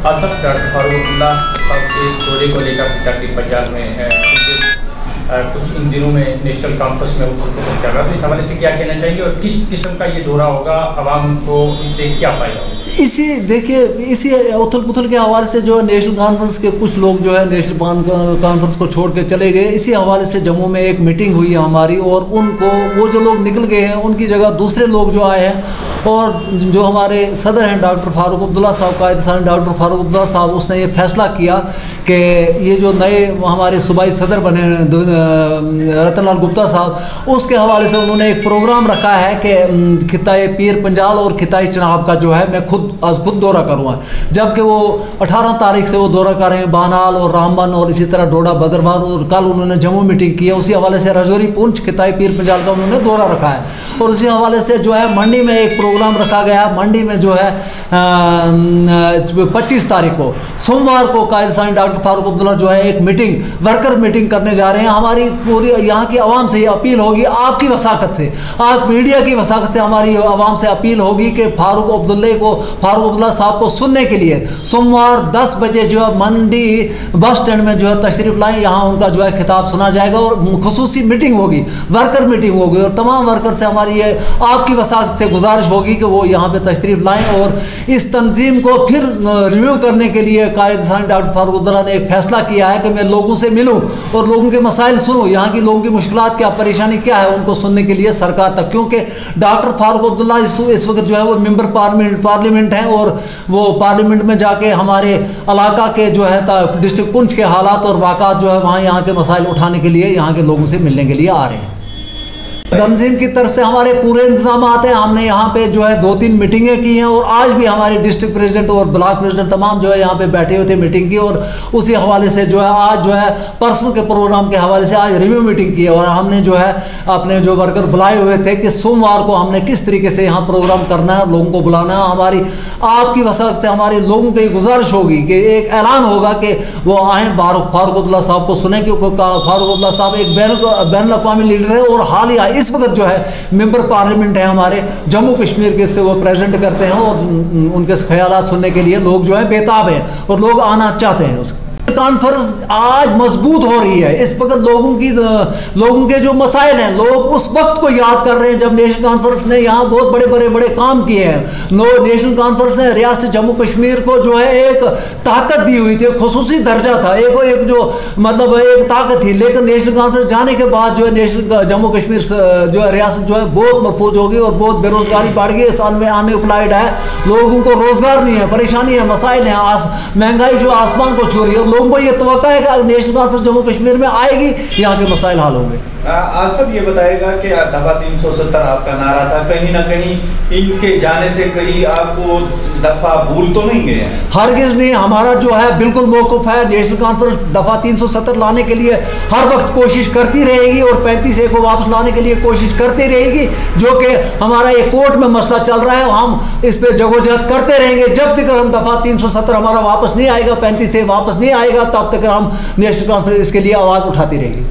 आज सब डॉक्टर फारूक अब्दुल्ला साहब के दौरे को लेकर तकरीब बाजार में है, कुछ इन दिनों में नेशनल कॉन्फ्रेंस में उथल पुथल चल रहा है। इस हवाले से क्या कहना चाहिए और किस किस्म का ये दौरा होगा, आवाम को इससे क्या फायदा होगा? इसी देखिए, इसी उथल पुथल के हवाले से जो है नेशनल कॉन्फ्रेंस के कुछ लोग जो है नेशनल कॉन्फ्रेंस को छोड़ के चले गए। इसी हवाले से जम्मू में एक मीटिंग हुई है हमारी, और उनको वो जो लोग निकल गए हैं उनकी जगह दूसरे लोग जो आए हैं, और जो हमारे सदर हैं डॉक्टर फारूक अब्दुल्ला साहब, कायद साहब डॉक्टर फारूक अब्दुल्ला साहब, उसने ये फैसला किया कि ये जो नए हमारे सूबाई सदर बने रतन लाल गुप्ता साहब, उसके हवाले से उन्होंने एक प्रोग्राम रखा है कि खिताए पीर पंजाल और खिताए चनाब का जो है मैं आज खुद दौरा करूँगा। जबकि वो 18 तारीख से वो दौरा कर रहे हैं बानाल और रामबन और इसी तरह डोडा बदरबार, और कल उन्होंने जम्मू मीटिंग की है। उसी हवाले से रजौरी पुंछ खिताए पीर पंजाल का उन्होंने दौरा रखा है, और उसी हवाले से जो है मंडी में एक प्रोग्राम रखा गया है। मंडी में जो है 25 तारीख को सोमवार को कायद साहब डॉक्टर फारूक अब्दुल्ला जो है एक मीटिंग, वर्कर मीटिंग करने जा रहे हैं। हमारी पूरी यहाँ की आवाम से ये अपील होगी, आपकी वसाकत से, आप मीडिया की वसाकत से हमारी आवाम से अपील होगी कि फारूक अब्दुल्ला साहब को सुनने के लिए सोमवार 10 बजे जो है मंडी बस स्टैंड में जो है तशरीफ लाएं। यहाँ उनका जो है खिताब सुना जाएगा और खुसूसी मीटिंग होगी, वर्कर मीटिंग होगी, और तमाम वर्कर से हमारी ये आपकी वसाकत से गुजारिश होगी कि वो यहाँ पे तशरीफ लाएं। और इस तंजीम को फिर रिव्यू करने के लिए कायद साहब डॉक्टर फारूक अब्दुल्ला ने एक फैसला किया है कि मैं लोगों से मिलूँ और लोगों के मसाइल सुनूँ, यहाँ की लोगों की मुश्किलात क्या, परेशानी क्या है, उनको सुनने के लिए सरकार तक। क्योंकि डॉक्टर फारूक अब्दुल्ला इस वक्त जो है वो मेंबर पार्लियामेंट हैं, और वो पार्लियामेंट में जाके हमारे इलाका के जो है डिस्ट्रिक्ट पुंछ के हालात और वाक़ात जो है वहाँ यहाँ के मसाइल उठाने के लिए यहाँ के लोगों से मिलने के लिए आ रहे हैं। तंजीम की तरफ से हमारे पूरे इंतजाम आते हैं। हमने यहाँ पे जो है 2-3 मीटिंगें की हैं, और आज भी हमारे डिस्ट्रिक्ट प्रेसिडेंट और ब्लॉक प्रेसिडेंट तमाम जो है यहाँ पे बैठे हुए थे मीटिंग की, और उसी हवाले से जो है आज जो है परसों के प्रोग्राम के हवाले से आज रिव्यू मीटिंग की है। और हमने जो है अपने जो वर्कर बुलाए हुए थे कि सोमवार को हमने किस तरीके से यहाँ प्रोग्राम करना है, लोगों को बुलाना है। हमारी आपकी वसाकत से हमारे लोगों की गुजारिश होगी कि एक ऐलान होगा कि वो आएँ, फारूक अब्दुल्ला साहब को सुने, क्योंकि फारूक अब्दुल्ला साहब एक बैन अवी लीडर है, और हाल ही इस वक्त जो है मेंबर पार्लियामेंट है हमारे जम्मू कश्मीर के, से वो प्रेजेंट करते हैं, और उनके ख्यालात सुनने के लिए लोग जो है बेताब हैं और लोग आना चाहते हैं। उसका कॉन्फ्रेंस आज मजबूत हो रही है। इस वक्त लोगों के जो मसाइल हैं, लोग उस वक्त को याद कर रहे हैं जब नेशनल कॉन्फ्रेंस ने यहाँ बहुत बड़े काम किए हैं। नेशनल कॉन्फ्रेंस ने रियासत जम्मू कश्मीर को जो है एक ताकत दी हुई थी, खुसूसी दर्जा था, एक जो मतलब एक ताकत थी। लेकिन नेशनल कॉन्फ्रेंस जाने के बाद जो है नेशनल जम्मू कश्मीर जो है रियासत जो है बहुत महफूज होगी, और बहुत बेरोजगारी बढ़ गई, अनएम्प्लॉयड है, लोगों को रोजगार नहीं है, परेशानी है, मसाइल हैं, महंगाई जो आसमान को छू रही है। लोगों को ये तवक्का है कि नेशनल कॉन्फ्रेंस जम्मू कश्मीर में आएगी, यहाँ के मसाइल हल होंगे। आज सब ये बताएगा कि दफा 370 आपका नारा था, कहीं ना कहीं इनके जाने से कहीं आपको दफा भूल तो नहीं गए? हरगिज नहीं, हमारा जो है बिल्कुल मौक़िफ़ है। नेशनल कॉन्फ्रेंस दफा 370 लाने के लिए हर वक्त कोशिश करती रहेगी, और 35A को वापस लाने के लिए कोशिश करती रहेगी, जो कि हमारा ये कोर्ट में मसला चल रहा है। हम इस पर जगोजहद करते रहेंगे जब तक हम दफा 370 हमारा वापस नहीं आएगा, 35A वापस नहीं आएगा, तब तक हम नेशनल कॉन्फ्रेंस इसके लिए आवाज़ उठाती रहेगी।